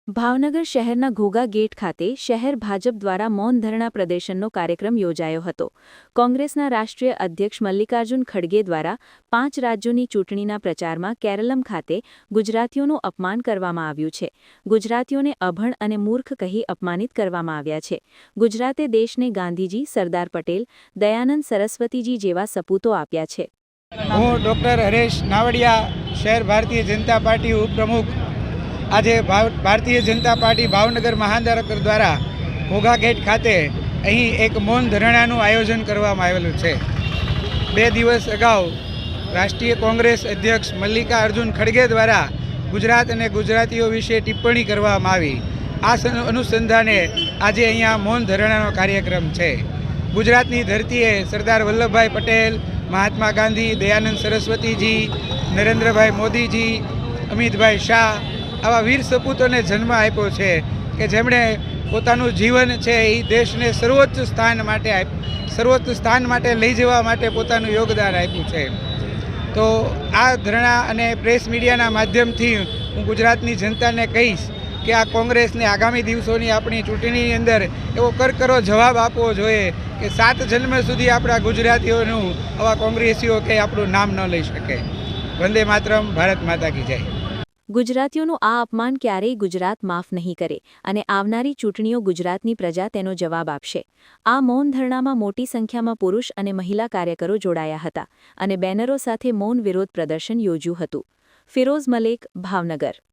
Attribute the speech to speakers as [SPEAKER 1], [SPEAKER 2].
[SPEAKER 1] ભાવનગર શહેરના ઘોઘા ગેટ ખાતે શહેર ભાજપ દ્વારા મૌન ધરણા પ્રદર્શનનો કાર્યક્રમ યોજાયો હતો. કોંગ્રેસના રાષ્ટ્રીય અધ્યક્ષ મલ્લિકાર્જુન ખડગે દ્વારા 5 રાજ્યોની ચૂંટણીના પ્રચારમાં કેરલમ ખાતે ગુજરાતીઓનું અપમાન કરવામાં આવ્યું છે. ગુજરાતીઓને અભણ અને મૂર્ખ કહી અપમાનિત કરવામાં આવ્યા છે. ગુજરાતે દેશને ગાંધીજી, સરદાર પટેલ, દયાનંદ સરસ્વતીજી જેવા સપૂતો આપ્યા છે.
[SPEAKER 2] હું ડૉક્ટર હરેશ નાવડિયા, શહેર ભારતીય જનતા પાર્ટી ઉપપ્રમુખ. આજે ભારતીય જનતા પાર્ટી ભાવનગર મહાનગર દ્વારા ઘોઘા ગેટ ખાતે અહીં એક મૌન ધરણાનું આયોજન કરવામાં આવેલું છે. 2 દિવસ અગાઉ રાષ્ટ્રીય કોંગ્રેસ અધ્યક્ષ મલ્લિકાર્જુન ખડગે દ્વારા ગુજરાત અને ગુજરાતીઓ વિશે ટિપ્પણી કરવામાં આવી. આ અનુસંધાને આજે અહીંયા મૌન ધરણાનો કાર્યક્રમ છે. ગુજરાતની ધરતીએ સરદાર વલ્લભભાઈ પટેલ, મહાત્મા ગાંધી, દયાનંદ સરસ્વતીજી, નરેન્દ્રભાઈ મોદીજી, અમિતભાઈ શાહ આવા વીર સપૂતોને જન્મ આપ્યો છે કે જેમણે પોતાનું જીવન છે એ દેશને સર્વોચ્ચ સ્થાન માટે લઈ જવા માટે પોતાનું યોગદાન આપ્યું છે. તો આ ધરણા અને પ્રેસ મીડિયાના માધ્યમથી હું ગુજરાતની જનતાને કહીશ કે આ કોંગ્રેસને આગામી દિવસોની આપણી ચૂંટણીની અંદર એવો કરકરો જવાબ આપવો જોઈએ કે 7 જન્મ સુધી આપણા ગુજરાતીઓનું આવા કોંગ્રેસીઓ કે આપણું નામ ન લઈ શકે. વંદે માતરમ. ભારત માતા કી જય.
[SPEAKER 1] ગુજરાતીઓનું આ અપમાન ક્યારેય ગુજરાત માફ નહીં કરે અને આવનારી ચૂંટણીઓ ગુજરાતની પ્રજા તેનો જવાબ આપશે. આ મૌન ધરણામાં મોટી સંખ્યામાં પુરુષ અને મહિલા કાર્યકરો જોડાયા હતા અને બેનરો સાથે મૌન વિરોધ પ્રદર્શન યોજ્યું હતું. ફિરોઝ મલેક, ભાવનગર.